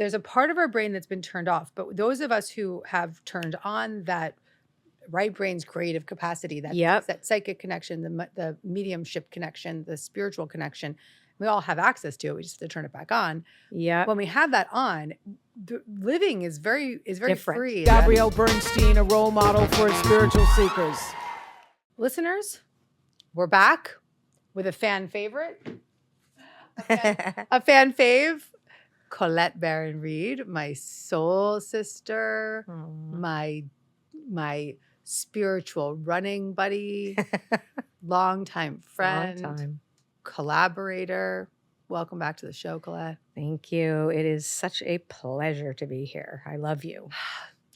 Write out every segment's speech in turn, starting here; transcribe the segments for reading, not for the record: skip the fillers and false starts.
there's a part of our brain that's been turned off, but those of us who have turned on that right brain's creative capacity, that psychic connection, the mediumship connection, the spiritual connection, we all have access to it. We just have to turn it back on. Yeah. When we have that on, living is very different. free. Gabby Bernstein, a role model for spiritual seekers. Listeners, we're back with a fan favorite, a fan fave, Colette Baron-Reid, my soul sister, my spiritual running buddy, longtime friend, collaborator. Welcome back to the show, Colette. Thank you. It is such a pleasure to be here. I love you.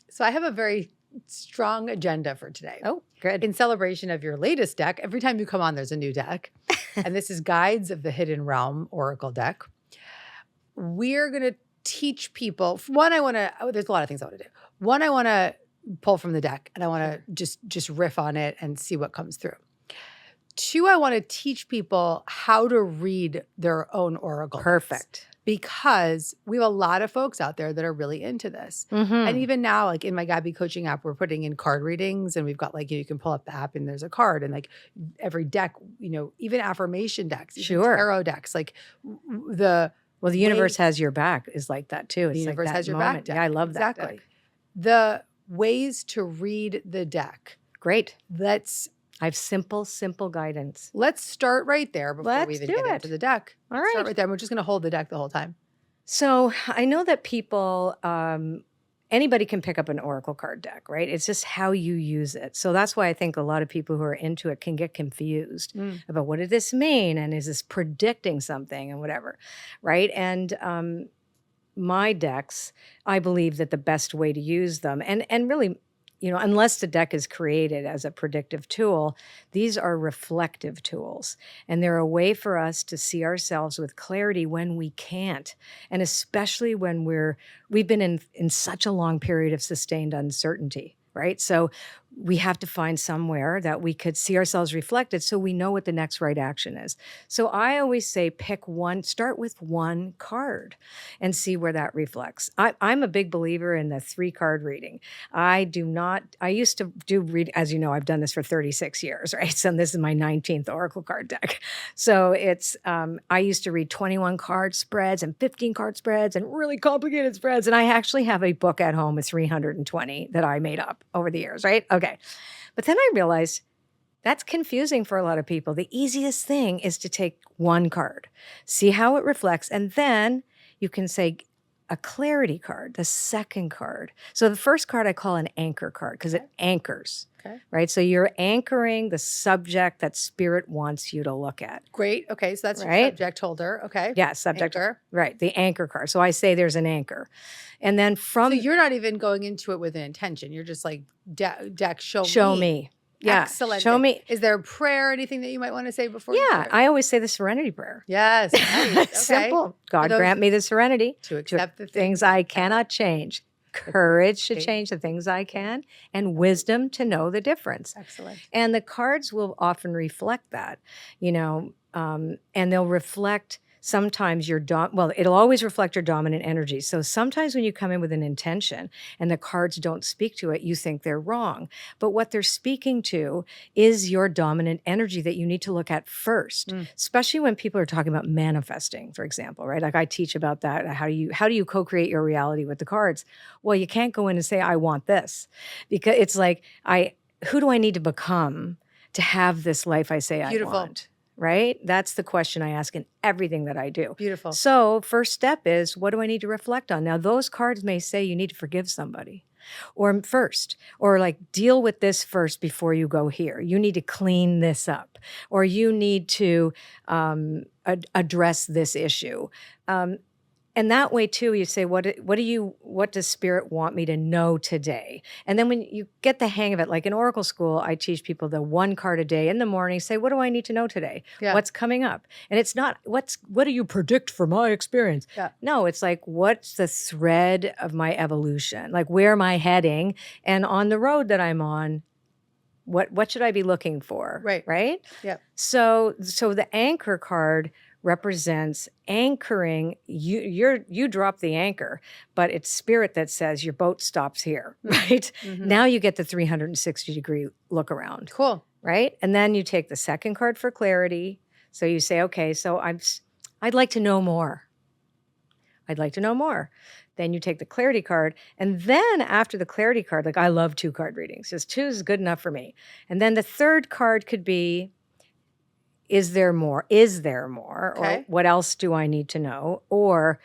So I have a very strong agenda for today. Oh, good. In celebration of your latest deck, every time you come on, there's a new deck. And this is Guides of the Hidden Realm Oracle deck. We're going to teach people. One, there's a lot of things I want to do. One, I want to pull from the deck and I want to just riff on it and see what comes through. Two, I want to teach people how to read their own oracle. Perfect. Because we have a lot of folks out there that are really into this. And even now, like in my Gabby coaching app, we're putting in card readings and we've got like, you can pull up the app and there's a card and like every deck, even affirmation decks, even tarot decks, like the universe has your back is like that too. It's the universe like has your moment. back deck. Yeah, I love that. Exactly. Deck. The ways to read the deck. Great. I have simple guidance. Let's start right there before we even get into the deck. All right. Start right there. We're just going to hold the deck the whole time. So I know that people, anybody can pick up an oracle card deck, right? It's just how you use it. So that's why I think a lot of people who are into it can get confused about what does this mean? And is this predicting something and whatever, right? And my decks, I believe that the best way to use them, and really, unless the deck is created as a predictive tool, these are reflective tools. And they're a way for us to see ourselves with clarity when we can't. And especially when we've been in such a long period of sustained uncertainty, right? So we have to find somewhere that we could see ourselves reflected so we know what the next right action is. So I always say start with one card and see where that reflects. I'm a big believer in the 3-card reading. I used to read, as you know, I've done this for 36 years, right? So this is my 19th Oracle card deck. So it's, I used to read 21 card spreads and 15 card spreads and really complicated spreads. And I actually have a book at home with 320 that I made up over the years, right? Okay. But then I realized that's confusing for a lot of people. The easiest thing is to take one card, see how it reflects, and then you can say a clarity card, the second card. So the first card I call an anchor card because it anchors, right? So you're anchoring the subject that spirit wants you to look at. Great. Okay. So that's your subject holder. Okay. Yeah. Subject. Anchor. Right. The anchor card. So I say there's an anchor. And then so you're not even going into it with an intention. You're just like, deck, show me. Yeah. Excellent. Show me. Is there a prayer or anything that you might want to say before? Yeah. I always say the serenity prayer. Yes. Nice. Okay. Simple. God grant me the serenity to accept the things I cannot change, courage to change the things I can, and wisdom to know the difference. Excellent. And the cards will often reflect that, and they'll reflect sometimes it'll always reflect your dominant energy. So sometimes when you come in with an intention and the cards don't speak to it, you think they're wrong. But what they're speaking to is your dominant energy that you need to look at first, especially when people are talking about manifesting, for example, right? Like I teach about that. How do you co-create your reality with the cards? Well, you can't go in and say, I want this, because it's like, who do I need to become to have this life I say I want? Right? That's the question I ask in everything that I do. Beautiful. So first step is, what do I need to reflect on? Now, those cards may say you need to forgive somebody or like deal with this first before you go here. You need to clean this up, or you need to address this issue. And that way too, you say, what does Spirit want me to know today? And then when you get the hang of it, like in Oracle School, I teach people the 1 card a day in the morning, say, what do I need to know today? Yeah. What's coming up? And it's not, what do you predict from my experience? Yeah. No, it's like, what's the thread of my evolution? Like, where am I heading? And on the road that I'm on, what should I be looking for? Right. Right? Yeah. So the anchor card represents anchoring. You drop the anchor, but it's spirit that says your boat stops here, right? Now you get the 360-degree look around. Cool. Right? And then you take the second card for clarity. So you say, okay, so I'd like to know more. I'd like to know more. Then you take the clarity card. And then after the clarity card, like I love 2-card readings. Just 2 is good enough for me. And then the third card could be, is there more? Is there more? Okay. Or what else do I need to know? Or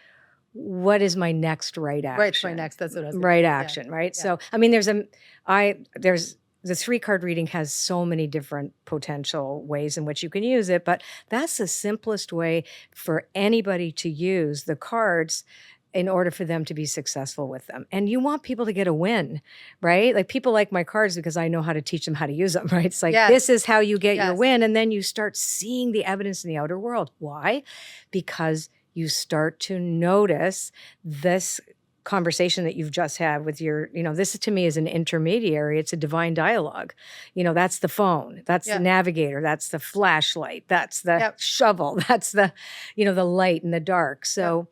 what is my next right action? Right, my next. That's what I was. Right action, right? Yeah. So, I mean, there's the 3-card reading has so many different potential ways in which you can use it, but that's the simplest way for anybody to use the cards in order for them to be successful with them. And you want people to get a win, right? Like people like my cards because I know how to teach them how to use them, right? It's like, this is how you get your win. And then you start seeing the evidence in the outer world. Why? Because you start to notice this conversation that you've just had with your, this to me is an intermediary. It's a divine dialogue. That's the phone. That's the navigator. That's the flashlight. That's the shovel. That's the, the light in the dark. So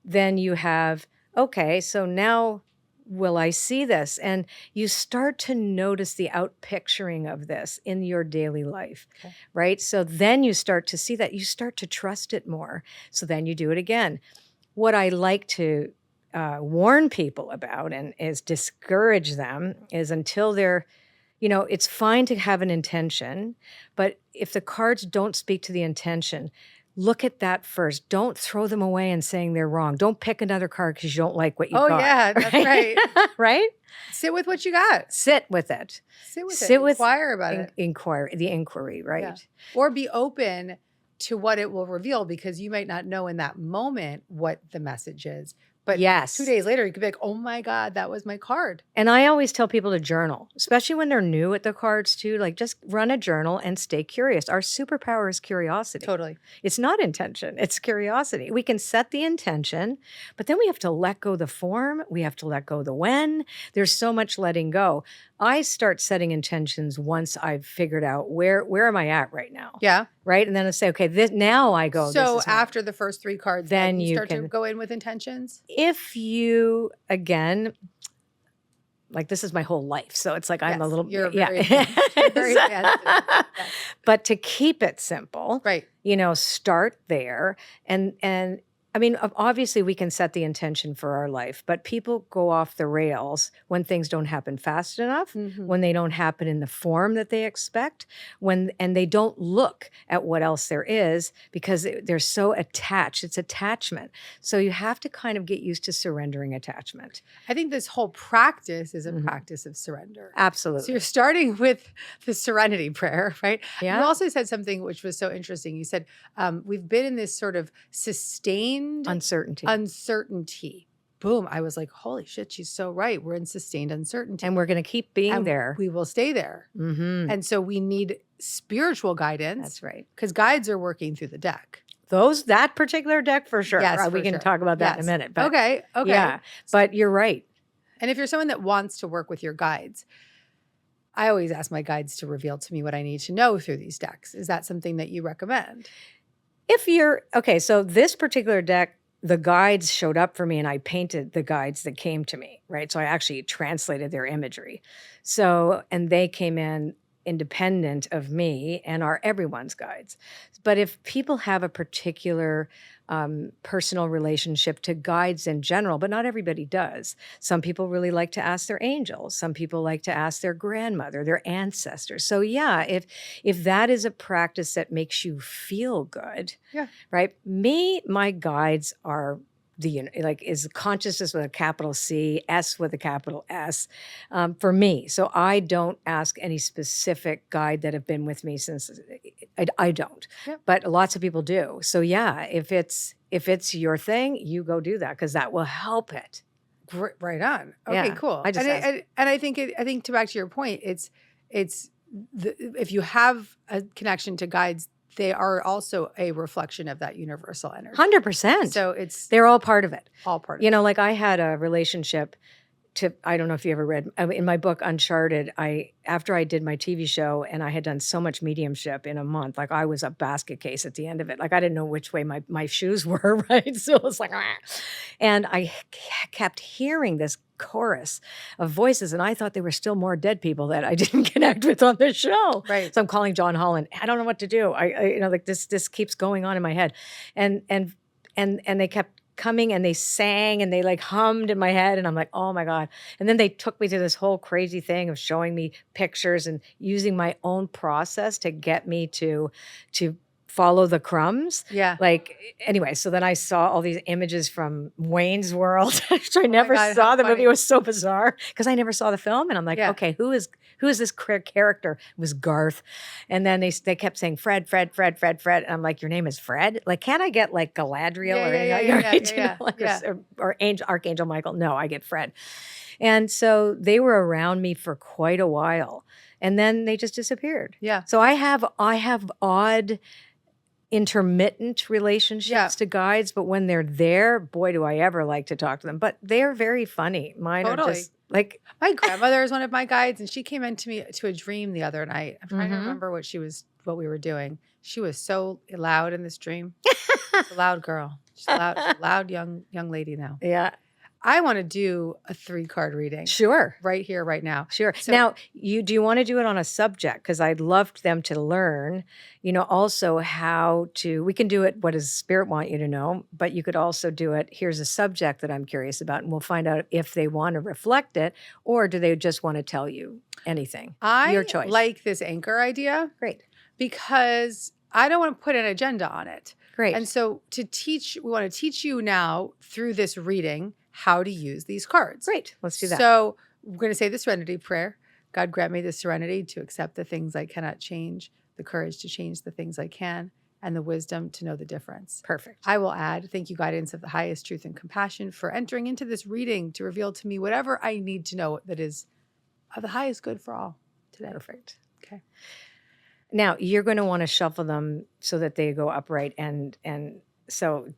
then you have, okay, so now will I see this? And you start to notice the outpicturing of this in your daily life, right? So then you start to see that. You start to trust it more. So then you do it again. What I like to warn people about and is discourage them is until they're, it's fine to have an intention, but if the cards don't speak to the intention, look at that first. Don't throw them away and saying they're wrong. Don't pick another card because you don't like what you got. Oh, yeah, that's right. Right? Sit with what you got. Sit with it. Sit with it. Inquire about it. The inquiry, right? Yeah. Or be open to what it will reveal because you might not know in that moment what the message is. But 2 days later, you could be like, oh my God, that was my card. And I always tell people to journal, especially when they're new at the cards too. Like just run a journal and stay curious. Our superpower is curiosity. Totally. It's not intention. It's curiosity. We can set the intention, but then we have to let go the form. We have to let go the when. There's so much letting go. I start setting intentions once I've figured out where am I at right now. Yeah. Right. And then I say, okay, now I go. So after the first 3 cards, then you start to go in with intentions? If you, again, like this is my whole life. So it's like I'm a little, you're very advanced. But to keep it simple, right? Start there. And I mean, obviously we can set the intention for our life, but people go off the rails when things don't happen fast enough, when they don't happen in the form that they expect, and they don't look at what else there is because they're so attached. It's attachment. So you have to kind of get used to surrendering attachment. I think this whole practice is a practice of surrender. Absolutely. So you're starting with the serenity prayer, right? Yeah. You also said something which was so interesting. You said, we've been in this sort of sustained uncertainty. Boom. I was like, holy shit, she's so right. We're in sustained uncertainty. And we're going to keep being there. We will stay there. And so we need spiritual guidance. That's right. Because guides are working through the deck. That particular deck for sure. Yes, we can talk about that in a minute. But okay. Yeah, but you're right. And if you're someone that wants to work with your guides, I always ask my guides to reveal to me what I need to know through these decks. Is that something that you recommend? So this particular deck, the guides showed up for me and I painted the guides that came to me, right? So I actually translated their imagery. And they came in independent of me and are everyone's guides. But if people have a particular personal relationship to guides in general, but not everybody does. Some people really like to ask their angels. Some people like to ask their grandmother, their ancestors. So yeah, if that is a practice that makes you feel good, right? My guides are is consciousness with a capital C, S with a capital S, for me. So I don't ask any specific guide that have been with me since I don't, but lots of people do. So yeah, if it's your thing, you go do that because that will help it. Right on. Okay, cool. I think to back to your point, if you have a connection to guides, they are also a reflection of that universal energy. 100%. So they're all part of it. All part of it. Like I had a relationship I don't know if you ever read in my book Uncharted, after I did my TV show and I had done so much mediumship in a month, like I was a basket case at the end of it. Like I didn't know which way my shoes were, right? So it was like, ah. And I kept hearing this chorus of voices, and I thought they were still more dead people that I didn't connect with on the show. Right. So I'm calling John Holland. I don't know what to do. I like this keeps going on in my head, and they kept coming and they sang and they like hummed in my head, and I'm like, oh my God. And then they took me to this whole crazy thing of showing me pictures and using my own process to get me to follow the crumbs. Yeah. Like, anyway, so then I saw all these images from Wayne's World, which I never God, saw how the movie. funny. It was so bizarre because I never saw the film. And I'm like, Yeah. okay, who is this character? It was Garth. And then they kept saying, Fred. And I'm like, your name is Fred? Like, can't I get like Galadriel or Archangel Michael? No, I get Fred. And so they were around me for quite a while. And then they just disappeared. Yeah. So I have odd intermittent relationships to guides, but when they're there, boy, do I ever like to talk to them. But they're very funny. Mine are just like my grandmother is one of my guides, and she came into me to a dream the other night. I'm trying to remember what we were doing. She was so loud in this dream. She's a loud girl. She's a loud young lady now. Yeah. I want to do a 3-card reading. Sure. Right here, right now. Sure. So, now, do you want to do it on a subject? Because I'd love them to learn, also how to, we can do it, what does Spirit want you to know? But you could also do it, here's a subject that I'm curious about, and we'll find out if they want to reflect it, or do they just want to tell you anything? Your choice. I like this anchor idea. Great. Because I don't want to put an agenda on it. Great. And so we want to teach you now through this reading how to use these cards. Great. Let's do that. So we're going to say the serenity prayer. God, grant me the serenity to accept the things I cannot change, the courage to change the things I can, and the wisdom to know the difference. Perfect. I will add, thank you, guidance of the highest truth and compassion, for entering into this reading to reveal to me whatever I need to know that is of the highest good for all today. Perfect. Okay. Now, you're going to want to shuffle them so that they go upright, and so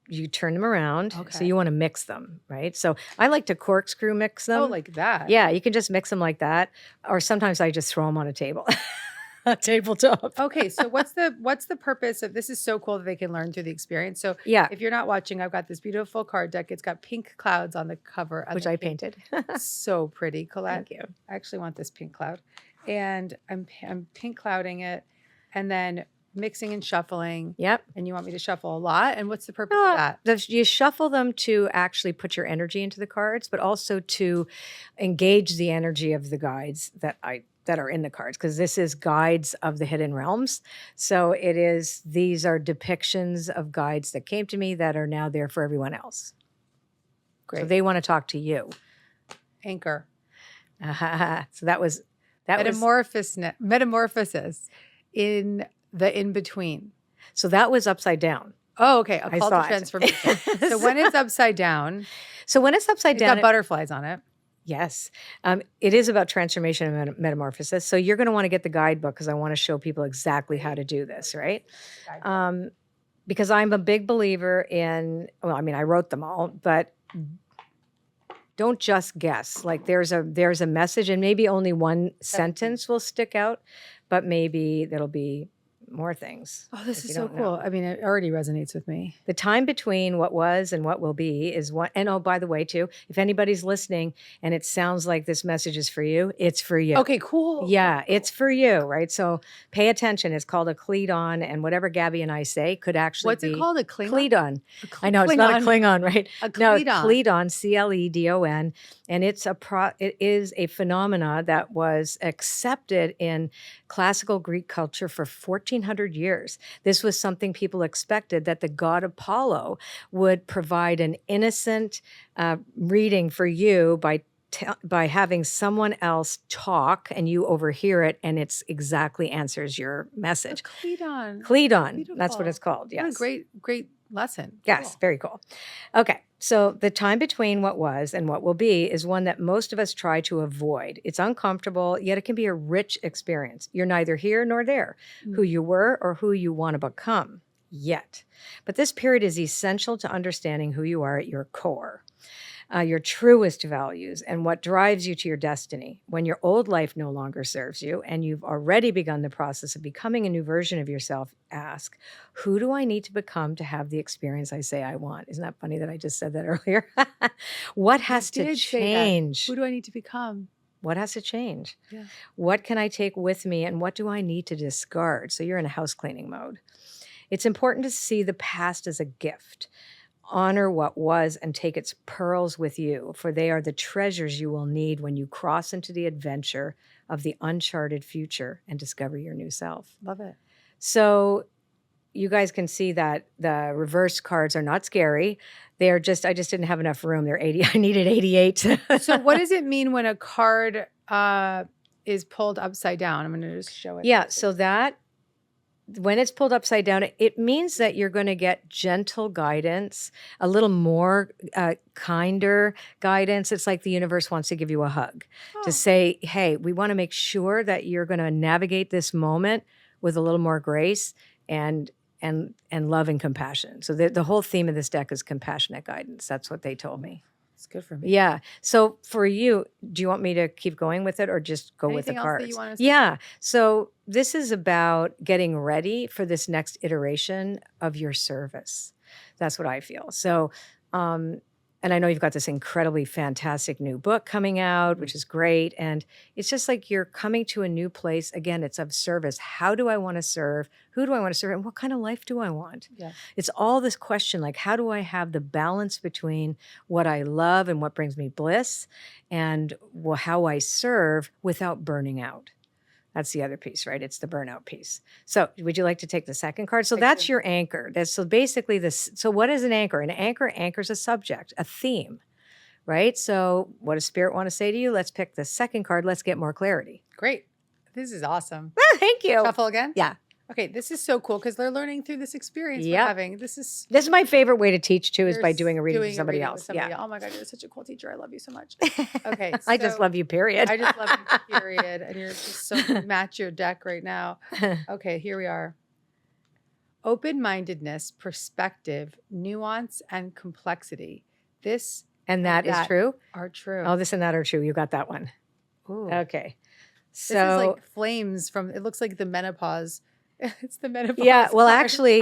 you turn them around. Okay. So you want to mix them, right? So I like to corkscrew mix them. Oh, like that. Yeah, you can just mix them like that. Or sometimes I just throw them on a table, a tabletop. Okay, so what's the purpose of this? Is so cool that they can learn through the experience. So Yeah, if you're not watching, I've got this beautiful card deck. It's got pink clouds on the cover, which I painted. So pretty, Colette. Thank you. I actually want this pink cloud, and I'm pink clouding it, and then mixing and shuffling. Yep. And you want me to shuffle a lot? And what's the purpose of that? You shuffle them to actually put your energy into the cards, but also to engage the energy of the guides that are in the cards, because this is guides of the hidden realms. So these are depictions of guides that came to me that are now there for everyone else. Great. So they want to talk to you. Anchor. So that was Metamorphosis in the in-between. So that was upside down. Oh, okay. A I call saw to it. transformation. So when it's upside down, So when it's upside it's down, got butterflies on it. yes, it is about transformation and metamorphosis. So you're going to want to get the guidebook, because I want to show people exactly how to do this, right? Because I'm a big believer in, I wrote them all, but don't just guess. Like there's a message, and maybe only one sentence will stick out, but maybe there'll be more things. Oh, this if is you so don't cool. know. I mean, it already resonates with me. The time between what was and what will be is what, and oh, by the way, too, if anybody's listening and it sounds like this message is for you, it's for you. Okay, cool. Yeah, it's for you, right? So pay attention. It's called a Cleedon, and whatever Gabby and I say could actually What's be it called? A Klingon? Cleedon. I know, it's not a Klingon, right? A No, Cleedon. Cleedon, Cledon, and it is a phenomena that was accepted in classical Greek culture for 1,400 years. This was something people expected, that the god Apollo would provide an innocent reading for you by having someone else talk, and you overhear it, and it's exactly answers your message. Cleedon. Cleedon, that's what Beautiful. it's called. Yes. What a great lesson. Yes, Cool. very cool. Okay, so the time between what was and what will be is one that most of us try to avoid. It's uncomfortable, yet it can be a rich experience. You're neither here nor there, who you were or who you want to become yet. But this period is essential to understanding who you are at your core. your truest values, and what drives you to your destiny. When your old life no longer serves you and you've already begun the process of becoming a new version of yourself, ask, who do I need to become to have the experience I say I want? Isn't that funny that I just said that earlier? What has to did say that. change? Who do I need to become? What has to change? Yeah. What can I take with me and what do I need to discard? So you're in a house cleaning mode. It's important to see the past as a gift. Honor what was and take its pearls with you, for they are the treasures you will need when you cross into the adventure of the uncharted future and discover your new self. Love it. So you guys can see that the reverse cards are not scary. They're just, I just didn't have enough room. They're 80. I needed 88. So what does it mean when a card is pulled upside down? I'm going to just show it. Yeah. So that when it's pulled upside down, it means that you're going to get gentle guidance, a little more kinder guidance. It's like the universe wants to give you a hug to say, hey, we want to make sure that you're going to navigate this moment with a little more grace and love and compassion. So the whole theme of this deck is compassionate guidance. That's what they told me. It's good for me. Yeah. So for you, do you want me to keep going with it or just go with the Anything else cards? that you want to say? Yeah. So this is about getting ready for this next iteration of your service. That's what I feel. So, and I know you've got this incredibly fantastic new book coming out, which is great. And it's just like you're coming to a new place. Again, it's of service. How do I want to serve? Who do I want to serve? And what kind of life do I want? Yeah. It's all this question, like, how do I have the balance between what I love and what brings me bliss and how I serve without burning out? That's the other piece, right? It's the burnout piece. So would you like to take the second card? So that's your anchor. So basically this, so what is an anchor? An anchor anchors a subject, a theme, right? So what does Spirit want to say to you? Let's pick the second card. Let's get more clarity. Great. This is awesome. Thank you. Shuffle again? Yeah. Okay, this is so cool because they're learning through this experience we're Yep. having. This is my favorite way to teach too, is by You're doing a reading doing with a somebody reading else. with Yeah. Oh my God, you're such a cool teacher. I love you so much. Okay. I just so- love you, period. I just love you, period. And you're just so match your deck right now. Okay, here we are. Open-mindedness, perspective, nuance, and complexity. This And that is true? are true. Oh, this and that are true. You got that one. Ooh. Okay. This So is like flames from, it looks like the menopause. It's the menopause. yeah, well, card. actually,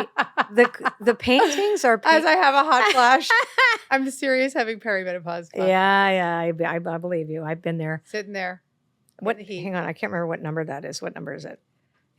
the paintings are As I have a hot flash, I'm serious having perimenopause. yeah, I believe you. I've been there. Sitting there. What? in the heat. Hang on, I can't remember what number that is. What number is it?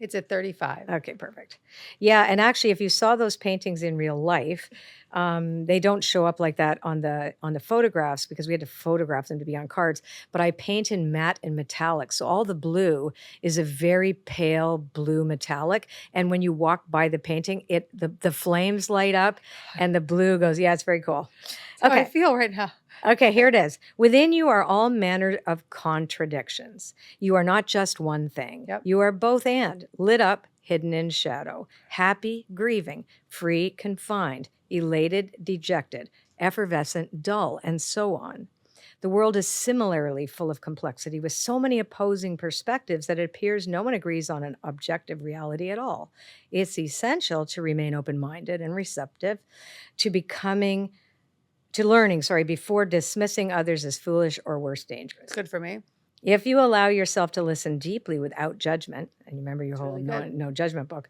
It's at 35. Okay, perfect. Yeah, and actually, if you saw those paintings in real life, they don't show up like that on the photographs because we had to photograph them to be on cards. But I paint in matte and metallic, so all the blue is a very pale blue metallic. And when you walk by the painting, the flames light up, and the blue goes. Yeah, it's very cool. That's how I Okay. feel right now. Okay, here it is. Within you are all manner of contradictions. You are not just one thing. Yep. You are both and, lit up, hidden in shadow, happy, grieving, free, confined, elated, dejected, effervescent, dull, and so on. The world is similarly full of complexity with so many opposing perspectives that it appears no one agrees on an objective reality at all. It's essential to remain open-minded and receptive to learning, before dismissing others as foolish or worse, dangerous. It's good for me. If you allow yourself to listen deeply without judgment, and you remember your whole really good. no judgment book,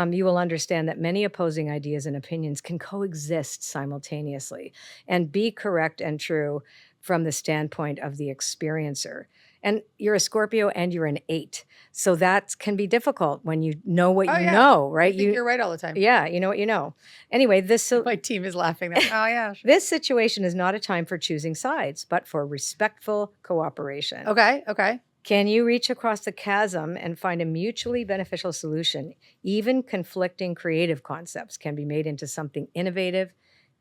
you will understand that many opposing ideas and opinions can coexist simultaneously and be correct and true from the standpoint of the experiencer. And you're a Scorpio and you're an 8. So that can be difficult when you know what you know, right? I think you're right all the time. Yeah, you know what you know. Anyway, My team is laughing. Oh, yeah. Sure. this situation is not a time for choosing sides, but for respectful cooperation. Okay. Can you reach across the chasm and find a mutually beneficial solution? Even conflicting creative concepts can be made into something innovative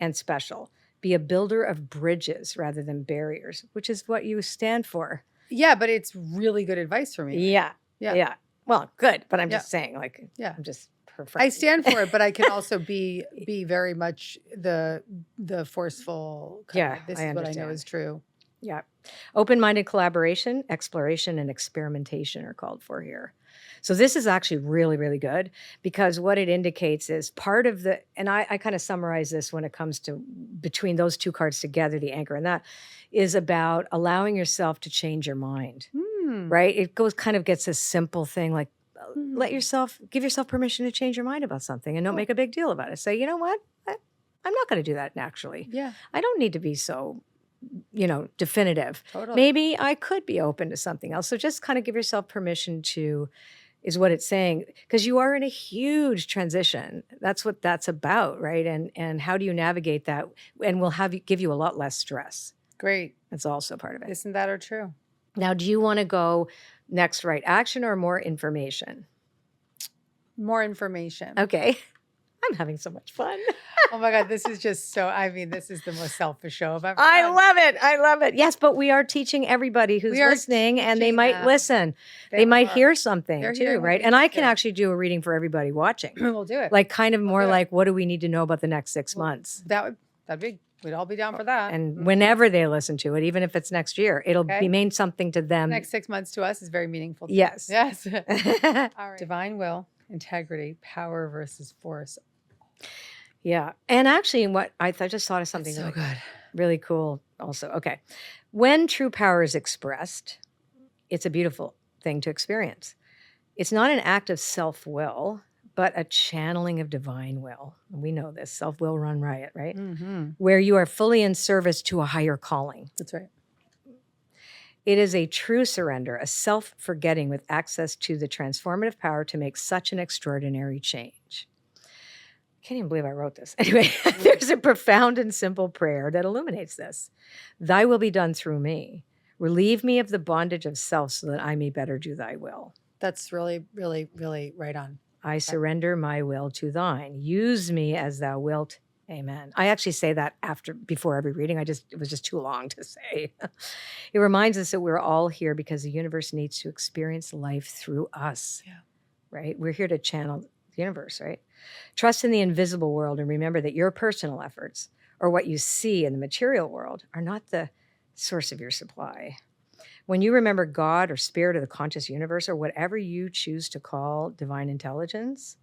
and special. Be a builder of bridges rather than barriers, which is what you stand for. Yeah, but it's really good advice for me. Yeah. Well, good, but I'm Yeah. just saying, like, Yeah. I'm just I stand for it, but I can also be very much the forceful kind Yeah, of, this I is what I know understand. is true. Yeah. Open-minded collaboration, exploration, and experimentation are called for here. So this is actually really, really good, because what it indicates is part of the, and I kind of summarize this when it comes to between those two cards together, the anchor and that, is about allowing yourself to change your mind, right? It gets this simple thing like, give yourself permission to change your mind about something and don't make a big deal about it. Say, you know what? I'm not going to do that naturally. Yeah. I don't need to be so, definitive. Totally. Maybe I could be open to something else. So just kind of give yourself permission to, is what it's saying, because you are in a huge transition. That's what that's about, right? And how do you navigate that? And we'll give you a lot less stress. Great. That's also part of it. Isn't that true? Now, do you want to go next right action or more information? More information. Okay. I'm having so much fun. Oh my God, this is just so, this is the most selfish show I've ever I done. love it. I love it. Yes, but we are teaching everybody who's listening, and they might listen. They might hear something too, right? And I can actually do a reading for everybody watching. We'll do it. Like kind of more like, what do we need to know about the next 6 months? We'd all be down for that. And whenever they listen to it, even if it's next year, it'll mean something to them. Next 6 months to us is very meaningful. Yes. Yes. All right. Divine will, integrity, power versus force. Yeah. And actually, I just thought of something That's so good. Really cool also. Okay. When true power is expressed, it's a beautiful thing to experience. It's not an act of self-will, but a channeling of divine will. We know this. Self-will run riot, right? Mm-hmm. Where you are fully in service to a higher calling. That's right. It is a true surrender, a self-forgetting with access to the transformative power to make such an extraordinary change. Can't even believe I wrote this. Anyway, there's a profound and simple prayer that illuminates this. Thy will be done through me. Relieve me of the bondage of self so that I may better do thy will. That's really, really, really right on. I surrender my will to thine. Use me as thou wilt. Amen. I actually say that before every reading. It was just too long to say. It reminds us that we're all here because the universe needs to experience life through us. Yeah. Right? We're here to channel the universe, right? Trust in the invisible world and remember that your personal efforts or what you see in the material world are not the source of your supply. When you remember God or spirit or the conscious universe or whatever you choose to call divine intelligence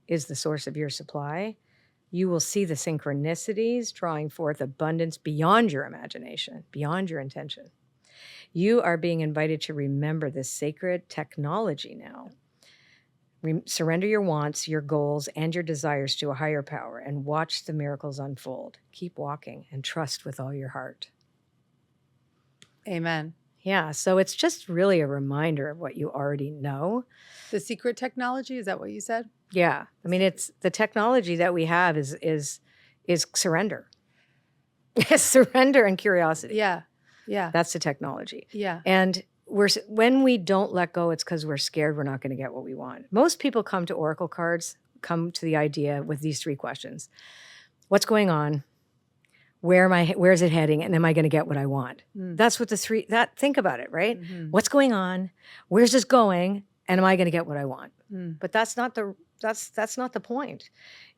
is the source of your supply, you will see the synchronicities drawing forth abundance beyond your imagination, beyond your intention. You are being invited to remember this sacred technology now. Surrender your wants, your goals, and your desires to a higher power and watch the miracles unfold. Keep walking and trust with all your heart. Amen. Yeah, so it's just really a reminder of what you already know. The secret technology, is that what you said? Yeah. I mean, it's the technology that we have is surrender. Surrender and curiosity. Yeah. Yeah. That's the technology. Yeah. And when we don't let go, it's because we're scared we're not going to get what we want. Most people come to oracle cards, come to the idea with these 3 questions. What's going on? Where is it heading? And am I going to get what I want? That's what think about it, right? Mm-hmm. What's going on? Where's this going? And am I going to get what I want? But that's not the point.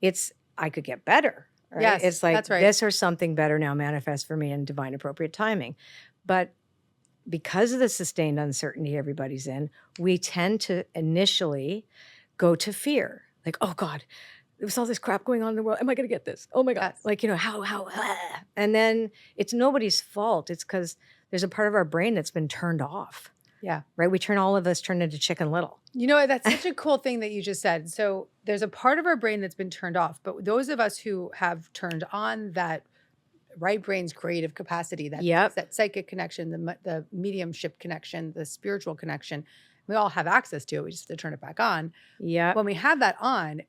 It's, I could get better. Right? Yes, it's like that's right. This or something better now manifests for me in divine appropriate timing. But because of the sustained uncertainty everybody's in, we tend to initially go to fear. Like, oh God, there's all this crap going on in the world. Am I going to get this? Oh my God. Yes. Like, how. And then it's nobody's fault. It's because there's a part of our brain that's been turned off. Yeah. Right? All of us turned into Chicken Little. That's such a cool thing that you just said. So there's a part of our brain that's been turned off, but those of us who have turned on that right brain's creative capacity, that psychic connection, the mediumship connection, the spiritual connection, we all have access to it. We just have to turn it back on. Yeah. When we have that on,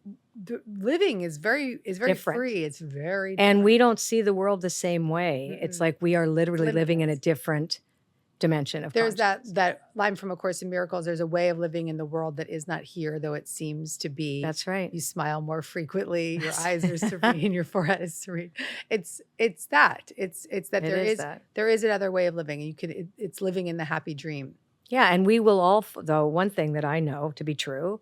living is very different. Free. It's very different. And we don't see the world the same way. Mm-hmm. It's like we are literally living in a different dimension of There's that line from A Course in Miracles. There's a way of living in the world that is not here, though it seems to be. That's right. You smile more frequently. Your eyes are serene. Your forehead is serene. It's that. It's that there is another way of living. It's living in the happy dream. Yeah, and we will all, though, one thing that I know to be true,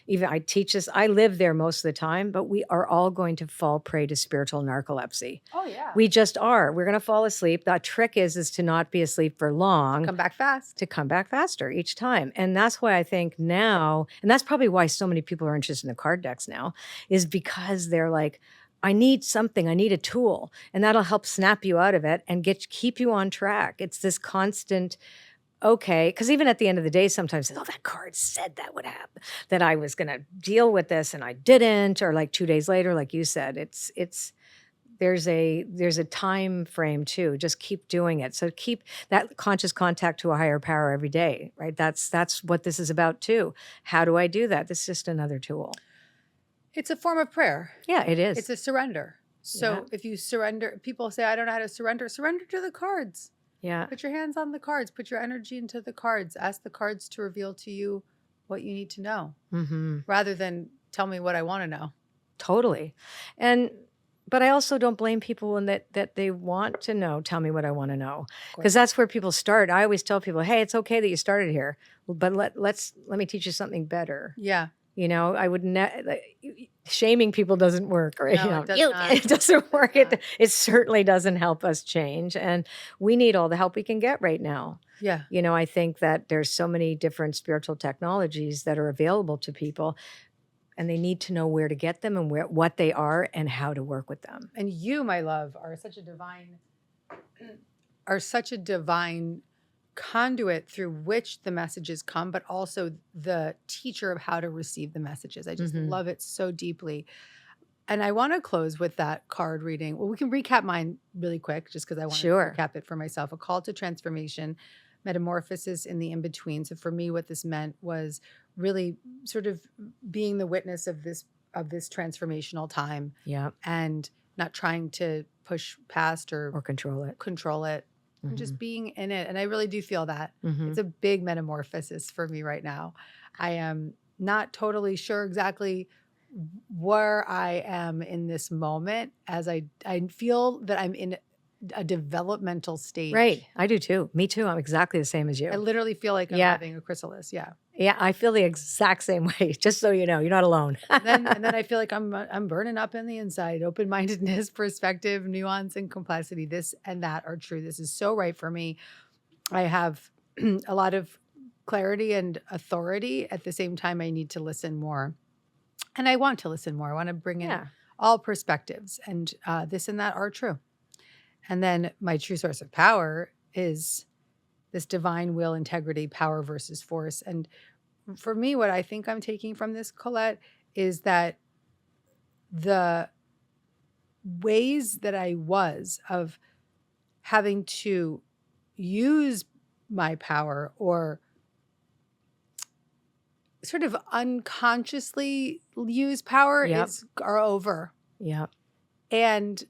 even I teach this, I live there most of the time, but we are all going to fall prey to spiritual narcolepsy. Oh, yeah. We just are. We're going to fall asleep. The trick is to not be asleep for long. Come back fast. To come back faster each time. And that's why I think now, and that's probably why so many people are interested in the card decks now, is because they're like, I need something, I need a tool, and that'll help snap you out of it and keep you on track. It's this constant, okay, because even at the end of the day, sometimes, oh, that card said that would happen, that I was going to deal with this and I didn't, or like 2 days later, like you said, there's a time frame too. Just keep doing it. So keep that conscious contact to a higher power every day, right? That's what this is about too. How do I do that? This is just another tool. It's a form of prayer. Yeah, it is. It's a surrender. So if you surrender, people say, I don't know how to surrender. Surrender to the cards. Yeah. Put your hands on the cards. Put your energy into the cards. Ask the cards to reveal to you what you need to know, rather than tell me what I want to know. Totally. But I also don't blame people in that they want to know, tell me what I want to know. Because that's where people start. I always tell people, hey, it's okay that you started here, but let me teach you something better. Yeah. You know, I would shaming people doesn't work, right? No, it doesn't work. It certainly doesn't help us change. And we need all the help we can get right now. Yeah. You know, I think that there's so many different spiritual technologies that are available to people, and they need to know where to get them and what they are and how to work with them. And you, my love, are such a divine conduit through which the messages come, but also the teacher of how to receive the messages. I just love it so deeply. And I want to close with that card reading. Well, we can recap mine really quick just because I want to recap it for myself. A call to transformation, metamorphosis in the in-between. So for me, what this meant was really sort of being the witness of this transformational time. Yeah. And not trying to push past or control it. And just being in it. And I really do feel that. It's a big metamorphosis for me right now. I am not totally sure exactly where I am in this moment, as I feel that I'm in a developmental stage. Right. I do too. Me too. I'm exactly the same as you. I literally feel like I'm having a chrysalis. Yeah. Yeah, I feel the exact same way. Just so you know, you're not alone. and then I feel like I'm burning up in the inside. Open-mindedness, perspective, nuance, and complexity. This and that are true. This is so right for me. I have a lot of clarity and authority. At the same time, I need to listen more, and I want to listen more. I want to bring in all perspectives, and this and that are true. And then my true source of power is this divine will, integrity, power versus force. And for me, what I think I'm taking from this, Colette, is that the ways that I was of having to use my power or sort of unconsciously use power are over. Yeah. And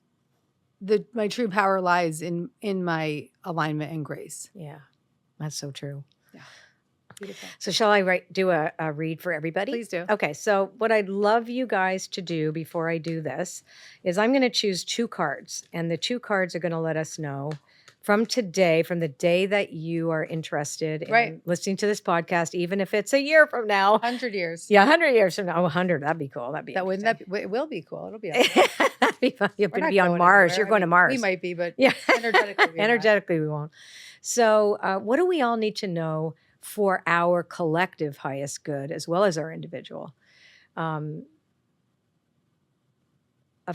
my true power lies in my alignment and grace. Yeah, that's so true. Yeah, beautiful. So shall I do a read for everybody? Please do. Okay, so what I'd love you guys to do before I do this is I'm going to choose 2 cards, and the 2 cards are going to let us know from today, from the day that you are interested in listening to this podcast, even if it's a year from now. 100 years. Yeah, 100 years from now. Oh, 100, that'd be cool. It will be cool. It'll be awesome. That'd be fun. You're going to be on Mars. You're going to Mars. We might be, but energetically we won't. So what do we all need to know for our collective highest good, as well as our individual, of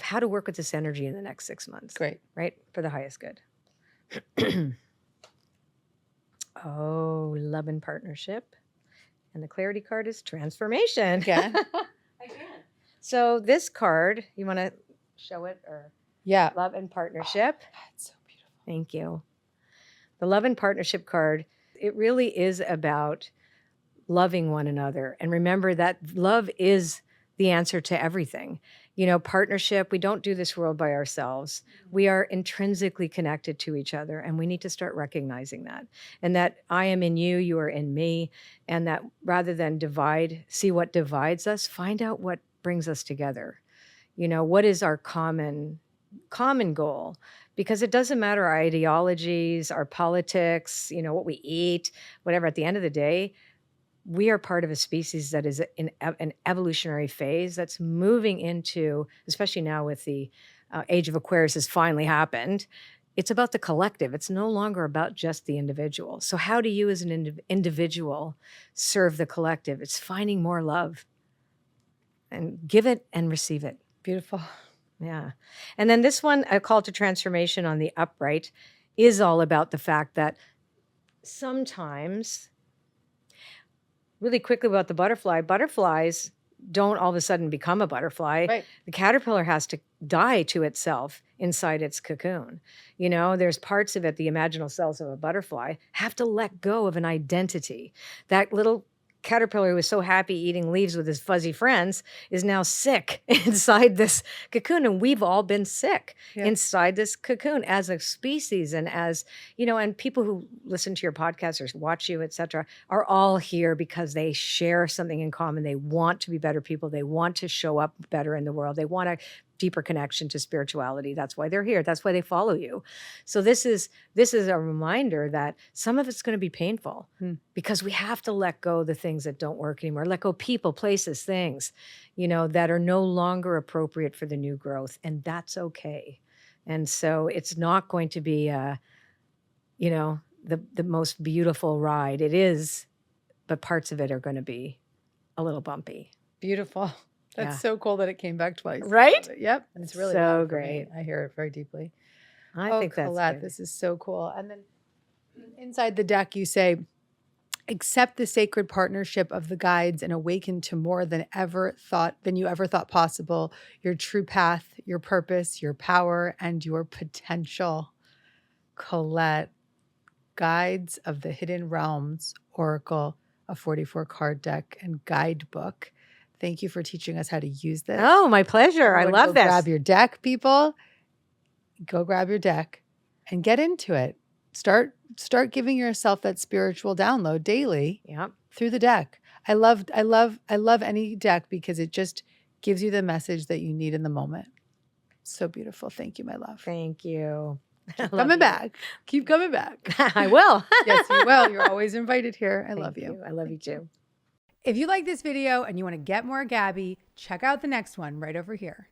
how to work with this energy in the next 6 months? Great. Right? For the highest good. Oh, love and partnership. And the clarity card is transformation. Again. So this card, you want to show it? Or love and partnership. That's so beautiful. Thank you. The love and partnership card, it really is about loving one another. And remember that love is the answer to everything. You know, partnership, we don't do this world by ourselves. We are intrinsically connected to each other, and we need to start recognizing that. And that I am in you, you are in me, and that rather than see what divides us, find out what brings us together. You know, what is our common goal? because it doesn't matter our ideologies, our politics, what we eat, whatever. At the end of the day, we are part of a species that is in an evolutionary phase that's moving into, especially now with the age of Aquarius has finally happened. It's about the collective. It's no longer about just the individual. So how do you as an individual serve the collective? It's finding more love and give it and receive it. Beautiful. Yeah. And then this one, A Call to Transformation on the Upright, is all about the fact that sometimes, really quickly about the butterfly, butterflies don't all of a sudden become a butterfly. Right. The caterpillar has to die to itself inside its cocoon. There's parts of it, the imaginal cells of a butterfly, have to let go of an identity. That little caterpillar who was so happy eating leaves with his fuzzy friends is now sick inside this cocoon. And we've all been sick inside this cocoon as a species. And as, and people who listen to your podcast or watch you, et cetera, are all here because they share something in common. They want to be better people. They want to show up better in the world. They want a deeper connection to spirituality. That's why they're here. That's why they follow you. So this is a reminder that some of it's going to be painful because we have to let go the things that don't work anymore. Let go people, places, things, that are no longer appropriate for the new growth. And that's okay. And so it's not going to be, the most beautiful ride. It is, but parts of it are going to be a little bumpy. Beautiful. That's so cool that it came back twice. Right? Yep. It's really so great. great. I hear it very deeply. I think that's Colette, good. this is so cool. And then inside the deck, you say, accept the sacred partnership of the guides and awaken to more than you ever thought possible, your true path, your purpose, your power, and your potential. Colette, Guides of the Hidden Realms, Oracle, a 44-card deck and guidebook. Thank you for teaching us how to use this. Oh, my pleasure. I love this. Grab your deck, people. Go grab your deck and get into it. Start giving yourself that spiritual download daily through the deck. I love any deck because it just gives you the message that you need in the moment. So beautiful. Thank you, my love. Thank you. Keep coming back. Keep coming back. I will. Yes, you will. You're always invited here. I love you. I love you too. If you like this video and you want to get more Gabby, check out the next one right over here.